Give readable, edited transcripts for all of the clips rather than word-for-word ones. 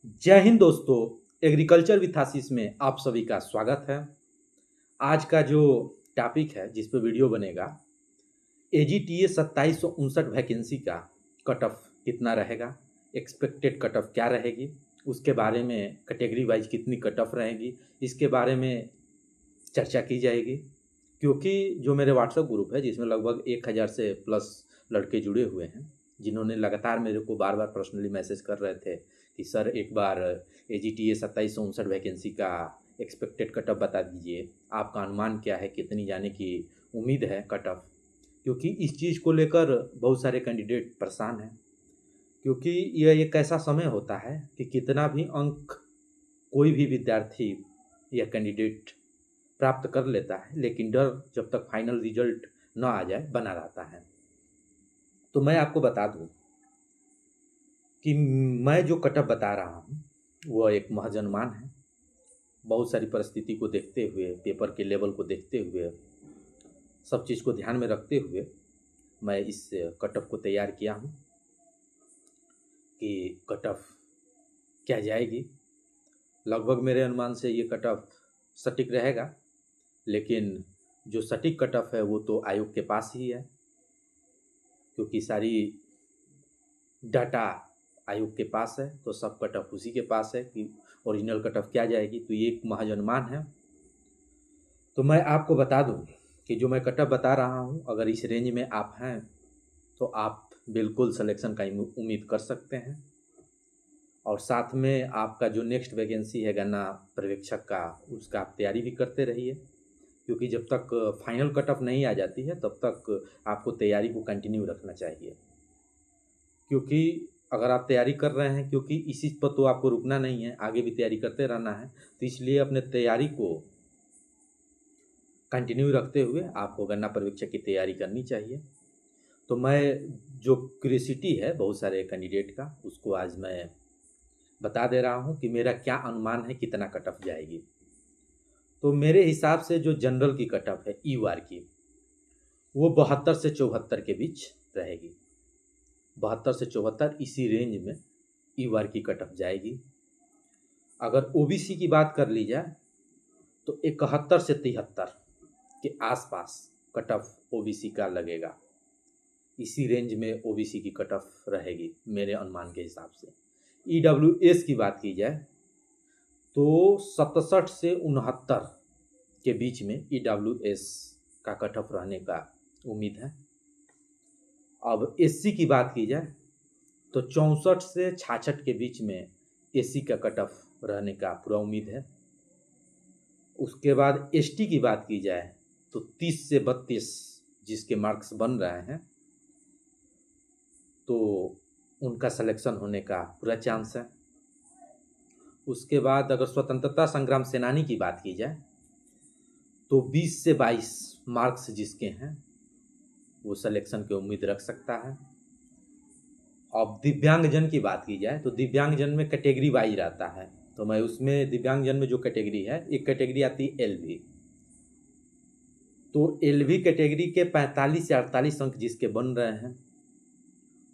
जय हिंद दोस्तों। Agriculture with आशीष में आप सभी का स्वागत है। आज का जो टॉपिक है जिस पे वीडियो बनेगा, AGTA 2759 वैकेंसी का कट ऑफ कितना रहेगा, एक्सपेक्टेड कट ऑफ क्या रहेगी, उसके बारे में कैटेगरी वाइज कितनी कट ऑफ रहेगी, इसके बारे में चर्चा की जाएगी। क्योंकि जो मेरे व्हाट्सएप ग्रुप है जिसमें लगभग 1000 से प्लस लड़के जुड़े हुए हैं, जिन्होंने लगातार मेरे को बार बार पर्सनली मैसेज कर रहे थे कि सर एक बार AGTA 2759 वैकेंसी का एक्सपेक्टेड कट ऑफ बता दीजिए, आपका अनुमान क्या है, कितनी जाने की उम्मीद है कट ऑफ। क्योंकि इस चीज़ को लेकर बहुत सारे कैंडिडेट परेशान हैं। क्योंकि यह एक ऐसा समय होता है कि कितना भी अंक कोई भी विद्यार्थी या कैंडिडेट प्राप्त कर लेता है, लेकिन डर जब तक फाइनल रिजल्ट न आ जाए बना रहता है। तो मैं आपको बता दूं कि मैं जो कट ऑफ बता रहा हूँ वह एक महज अनुमान है। बहुत सारी परिस्थिति को देखते हुए, पेपर के लेवल को देखते हुए, सब चीज़ को ध्यान में रखते हुए मैं इस कट ऑफ को तैयार किया हूँ कि कट ऑफ क्या जाएगी। लगभग मेरे अनुमान से ये कट ऑफ सटीक रहेगा, लेकिन जो सटीक कट ऑफ है वो तो आयोग के पास ही है, क्योंकि सारी डाटा आयोग के पास है। तो सब कट ऑफ उसी के पास है कि ओरिजिनल कट ऑफ क्या जाएगी। तो ये एक महज अनुमान है। तो मैं आपको बता दूं कि जो मैं कट ऑफ बता रहा हूं, अगर इस रेंज में आप हैं तो आप बिल्कुल सिलेक्शन का उम्मीद कर सकते हैं। और साथ में आपका जो नेक्स्ट वैकेंसी है गन्ना पर्यवेक्षक का, उसका आप तैयारी भी करते रहिए। क्योंकि जब तक फाइनल कट ऑफ नहीं आ जाती है तब तक आपको तैयारी को कंटिन्यू रखना चाहिए। क्योंकि अगर आप तैयारी कर रहे हैं, क्योंकि इसी पर तो आपको रुकना नहीं है, आगे भी तैयारी करते रहना है, तो इसलिए अपने तैयारी को कंटिन्यू रखते हुए आपको गन्ना पर्यवेक्षक की तैयारी करनी चाहिए। तो मैं जो क्यूरियोसिटी है बहुत सारे कैंडिडेट का, उसको आज मैं बता दे रहा हूँ कि मेरा क्या अनुमान है कितना कट ऑफ जाएगी। तो मेरे हिसाब से जो जनरल की कट ऑफ है EOR की, वो 72 से 74 के बीच रहेगी। 72 से 74 इसी रेंज में EOR की कट ऑफ जाएगी। अगर OBC की बात कर ली जाए तो 71 से 73 के आसपास कट ऑफ OBC का लगेगा। इसी रेंज में OBC की कट ऑफ रहेगी मेरे अनुमान के हिसाब से। EWS की बात की जाए तो 67 से 69 के बीच में EWS का कट ऑफ रहने का उम्मीद है। अब SC की बात की जाए तो 64 से 66 के बीच में SC का कट ऑफ रहने का पूरा उम्मीद है। उसके बाद ST की बात की जाए तो 30 से 32 जिसके मार्क्स बन रहे हैं, तो उनका सिलेक्शन होने का पूरा चांस है। उसके बाद अगर स्वतंत्रता संग्राम सेनानी की बात की जाए तो 20 से 22 मार्क्स जिसके हैं वो सिलेक्शन की उम्मीद रख सकता है। अब दिव्यांगजन की बात की जाए तो दिव्यांगजन में कैटेगरी वाइज रहता है। तो मैं उसमें दिव्यांगजन में जो कैटेगरी है, एक कैटेगरी आती है LV। तो LV कैटेगरी के 45 से 48 अंक जिसके बन रहे हैं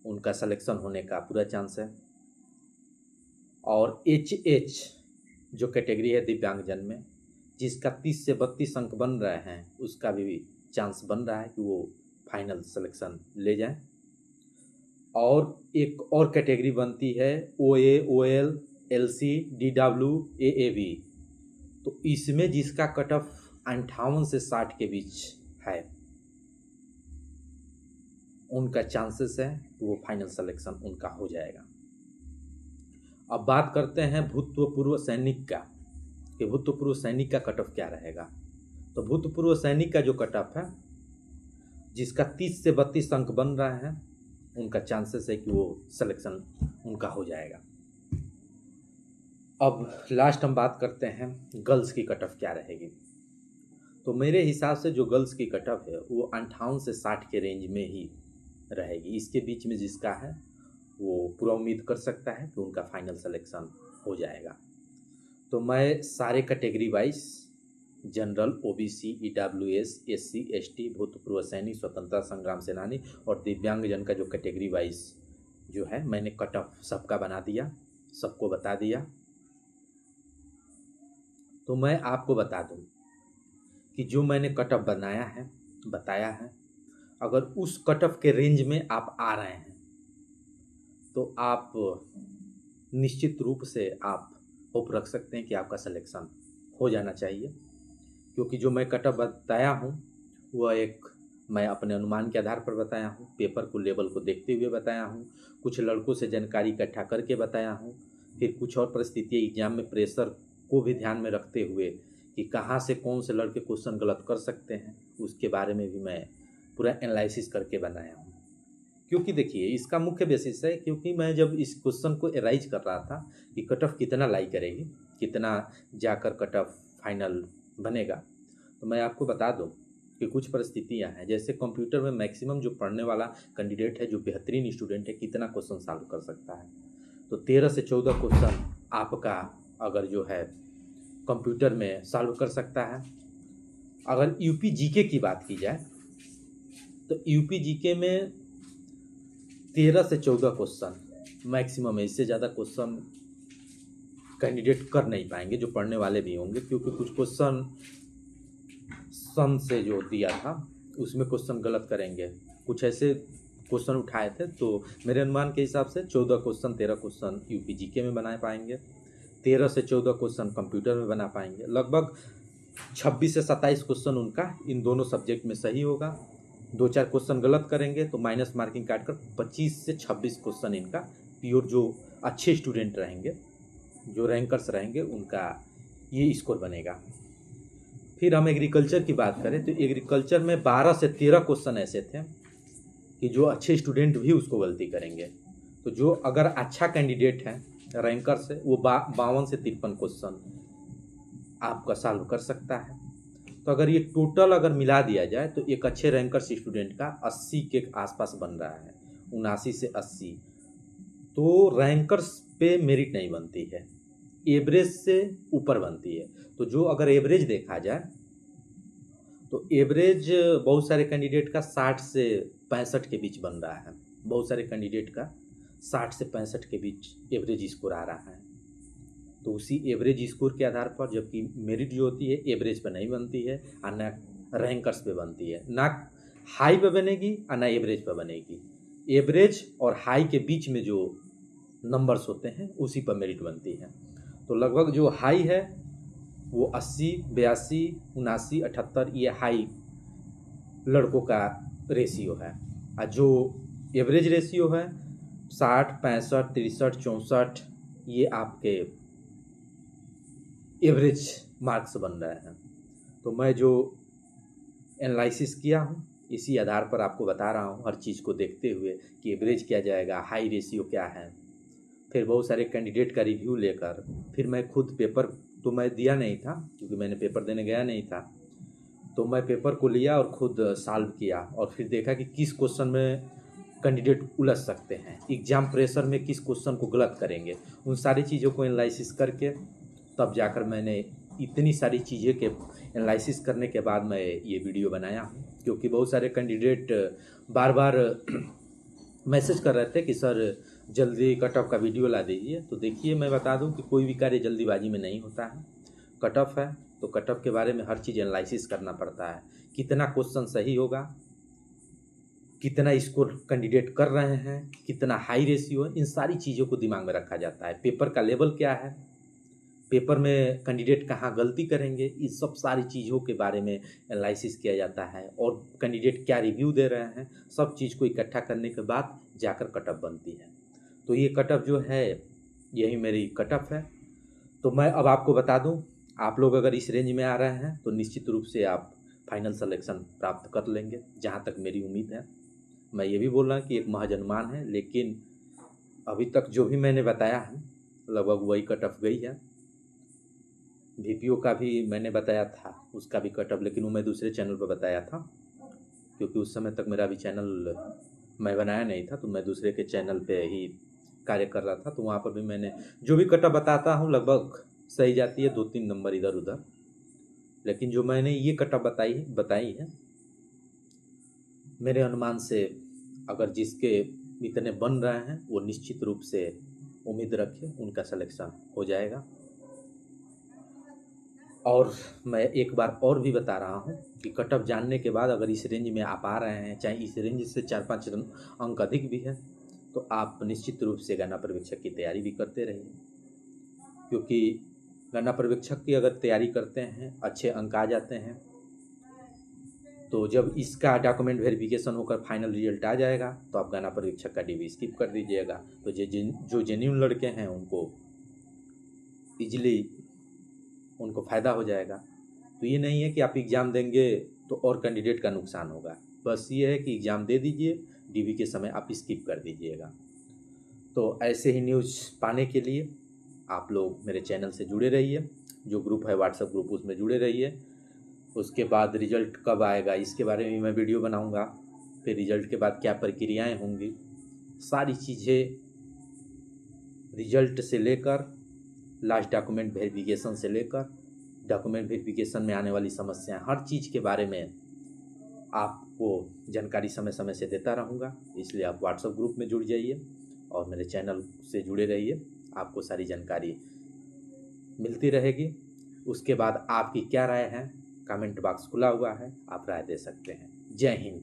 उनका सिलेक्शन होने का पूरा चांस है। और HH जो कैटेगरी है दिव्यांगजन में, जिसका 30 से 32 अंक बन रहे हैं, उसका भी चांस बन रहा है कि वो फाइनल सिलेक्शन ले जाएं। और एक और कैटेगरी बनती है OA, OL, LC, DW, AAV। तो इसमें जिसका कट ऑफ 58 से 60 के बीच है, उनका चांसेस है कि वो फाइनल सिलेक्शन उनका हो जाएगा। अब बात करते हैं भूतपूर्व सैनिक का, कि भूतपूर्व सैनिक का कट ऑफ क्या रहेगा। तो भूतपूर्व सैनिक का जो कट ऑफ है, जिसका 30 से 32 अंक बन रहा है, उनका चांसेस है कि वो सिलेक्शन उनका हो जाएगा। अब लास्ट हम बात करते हैं गर्ल्स की कट ऑफ क्या रहेगी। तो मेरे हिसाब से जो गर्ल्स की कट ऑफ है वो 58 से 60 के रेंज में ही रहेगी। इसके बीच में जिसका है वो पूरा उम्मीद कर सकता है कि उनका फाइनल सिलेक्शन हो जाएगा। तो मैं सारे category wise general, OBC, EWS, SC, ST, भूतपूर्व सैनिक, स्वतंत्रता संग्राम सेनानी और दिव्यांगजन का जो कैटेगरी वाइज जो है मैंने कट ऑफ सबका बना दिया। सबको बता दिया। तो मैं आपको बता दूं कि जो मैंने कट ऑफ बताया है, अगर उस कट ऑफ के रेंज में आप आ रहे हैं तो आप निश्चित रूप से आप होप रख सकते हैं कि आपका सिलेक्शन हो जाना चाहिए। क्योंकि जो मैं कट ऑफ बताया हूँ वह एक मैं अपने अनुमान के आधार पर बताया हूँ, पेपर को लेवल को देखते हुए बताया हूँ, कुछ लड़कों से जानकारी इकट्ठा करके बताया हूँ, फिर कुछ और परिस्थितियाँ एग्जाम में प्रेशर को भी ध्यान में रखते हुए कि कहाँ से कौन से लड़के क्वेश्चन गलत कर सकते हैं, उसके बारे में भी मैं पूरा एनालिसिस करके बनाया हूँ। क्योंकि देखिए इसका मुख्य बेसिस है, क्योंकि मैं जब इस क्वेश्चन को एराइज कर रहा था कि कट ऑफ कितना लाई करेगी, कितना जाकर कट ऑफ फाइनल बनेगा, तो मैं आपको बता दूं कि कुछ परिस्थितियां हैं। जैसे कंप्यूटर में मैक्सिमम जो पढ़ने वाला कैंडिडेट है, जो बेहतरीन स्टूडेंट है, कितना क्वेश्चन सॉल्व कर सकता है, तो 13 से 14 क्वेश्चन आपका अगर जो है कंप्यूटर में सॉल्व कर सकता है। अगर यूपी जीके की बात की जाए तो यूपी जीके में 13 से 14 क्वेश्चन मैक्सिमम है, इससे ज़्यादा क्वेश्चन कैंडिडेट कर नहीं पाएंगे जो पढ़ने वाले भी होंगे, क्योंकि कुछ क्वेश्चन सन से जो दिया था उसमें क्वेश्चन गलत करेंगे, कुछ ऐसे क्वेश्चन उठाए थे। तो मेरे अनुमान के हिसाब से 13 क्वेश्चन यूपी जीके में बना पाएंगे, 13 से 14 क्वेश्चन कंप्यूटर में बना पाएंगे, लगभग 26 से 27 क्वेश्चन उनका इन दोनों सब्जेक्ट में सही होगा। 2-4 क्वेश्चन गलत करेंगे तो माइनस मार्किंग काट कर 25 से 26 क्वेश्चन इनका प्योर जो अच्छे स्टूडेंट रहेंगे, जो रैंकर्स रहेंगे, उनका ये स्कोर बनेगा। फिर हम एग्रीकल्चर की बात करें तो एग्रीकल्चर में 12 से 13 क्वेश्चन ऐसे थे कि जो अच्छे स्टूडेंट भी उसको गलती करेंगे। तो जो अगर अच्छा कैंडिडेट है रैंकर से, वो 52 से 53 क्वेश्चन आपका सॉल्व कर सकता है। तो अगर ये टोटल अगर मिला दिया जाए तो एक अच्छे रैंकर्स स्टूडेंट का 80 के आसपास बन रहा है, 79 से 80। तो रैंकर्स पे मेरिट नहीं बनती है, एवरेज से ऊपर बनती है। तो जो अगर एवरेज देखा जाए तो एवरेज बहुत सारे कैंडिडेट का 60 से 65 के बीच बन रहा है, बहुत सारे कैंडिडेट का 60 से 65 के बीच एवरेज स्कोर आ रहा है। तो उसी एवरेज स्कोर के आधार पर, जबकि मेरिट जो होती है एवरेज पे नहीं बनती है और ना रैंकर्स पे बनती है, ना हाई पे बनेगी और ना एवरेज पे बनेगी। एवरेज और हाई के बीच में जो नंबर्स होते हैं उसी पर मेरिट बनती है। तो लगभग जो हाई है वो 80, 82, 79, 78 ये हाई लड़कों का रेशियो है, और जो एवरेज रेशियो है 60, 65, 63, 64 ये आपके एवरेज मार्क्स बन रहे हैं। तो मैं जो एनालिसिस किया हूँ इसी आधार पर आपको बता रहा हूँ, हर चीज़ को देखते हुए कि एवरेज क्या जाएगा, हाई रेशियो क्या है, फिर बहुत सारे कैंडिडेट का रिव्यू लेकर, फिर मैं खुद पेपर तो मैं दिया नहीं था क्योंकि मैंने पेपर देने गया नहीं था, तो मैं पेपर को लिया और खुद सॉल्व किया और फिर देखा कि किस क्वेश्चन में कैंडिडेट उलझ सकते हैं, एग्ज़ाम प्रेशर में किस क्वेश्चन को गलत करेंगे, उन सारी चीज़ों को एनालिसिस करके तब जाकर मैंने इतनी सारी चीज़ें के एनालिसिस करने के बाद मैं ये वीडियो बनाया हूँ। क्योंकि बहुत सारे कैंडिडेट बार बार मैसेज कर रहे थे कि सर जल्दी कट ऑफ का वीडियो ला दीजिए। तो देखिए मैं बता दूं कि कोई भी कार्य जल्दीबाजी में नहीं होता है। कट ऑफ है तो कट ऑफ के बारे में हर चीज़ एनालिसिस करना पड़ता है, कितना क्वेश्चन सही होगा, कितना स्कोर कैंडिडेट कर रहे हैं, कितना हाई रेशियो है, इन सारी चीज़ों को दिमाग में रखा जाता है। पेपर का लेवल क्या है, पेपर में कैंडिडेट कहाँ गलती करेंगे, इस सब सारी चीज़ों के बारे में एनालिसिस किया जाता है और कैंडिडेट क्या रिव्यू दे रहे हैं, सब चीज़ को इकट्ठा करने के बाद जाकर कट ऑफ बनती है। तो ये कट ऑफ जो है यही मेरी कट ऑफ है। तो मैं अब आपको बता दूं, आप लोग अगर इस रेंज में आ रहे हैं तो निश्चित रूप से आप फाइनल सिलेक्शन प्राप्त कर लेंगे, जहां तक मेरी उम्मीद है। मैं ये भी बोल रहा कि एक महज अनुमान है, लेकिन अभी तक जो भी मैंने बताया है लगभग वही कट ऑफ गई है। VPO का भी मैंने बताया था, उसका भी कट ऑफ, लेकिन वो मैं दूसरे चैनल पर बताया था क्योंकि उस समय तक मेरा भी चैनल मैं बनाया नहीं था, तो मैं दूसरे के चैनल पे ही कार्य कर रहा था। तो वहाँ पर भी मैंने जो भी कट ऑफ बताता हूँ लगभग सही जाती है, 2-3 नंबर इधर उधर। लेकिन जो मैंने ये कट ऑफ बताई है मेरे अनुमान से, अगर जिसके इतने बन रहे हैं वो निश्चित रूप से उम्मीद रखें उनका सिलेक्शन हो जाएगा। और मैं एक बार और भी बता रहा हूँ कि कट ऑफ जानने के बाद अगर इस रेंज में आप आ रहे हैं, चाहे इस रेंज से 4-5 अंक अधिक भी है, तो आप निश्चित रूप से गणना पर्यवेक्षक की तैयारी भी करते रहिए, क्योंकि गणना पर्यवेक्षक की अगर तैयारी करते हैं, अच्छे अंक आ जाते हैं, तो जब इसका डॉक्यूमेंट वेरिफिकेशन होकर फाइनल रिजल्ट आ जाएगा तो आप गणना पर्यवेक्षक का डीवी स्किप कर दीजिएगा। तो जो जेन्युइन लड़के हैं उनको ईजिली उनको फ़ायदा हो जाएगा। तो ये नहीं है कि आप एग्ज़ाम देंगे तो और कैंडिडेट का नुकसान होगा, बस ये है कि एग्ज़ाम दे दीजिए, डीवी के समय आप स्किप कर दीजिएगा। तो ऐसे ही न्यूज़ पाने के लिए आप लोग मेरे चैनल से जुड़े रहिए, जो ग्रुप है व्हाट्सएप ग्रुप उसमें जुड़े रहिए। उसके बाद रिज़ल्ट कब आएगा इसके बारे में मैं वीडियो बनाऊंगा, फिर रिज़ल्ट के बाद क्या प्रक्रियाएं होंगी, सारी चीज़ें रिज़ल्ट से लेकर लास्ट डॉक्यूमेंट वेरिफिकेशन से लेकर डॉक्यूमेंट वेरिफिकेशन में आने वाली समस्याएं, हर चीज़ के बारे में आपको जानकारी समय समय से देता रहूँगा। इसलिए आप व्हाट्सएप ग्रुप में जुड़ जाइए और मेरे चैनल से जुड़े रहिए, आपको सारी जानकारी मिलती रहेगी। उसके बाद आपकी क्या राय है, कमेंट बॉक्स खुला हुआ है, आप राय दे सकते हैं। जय हिंद।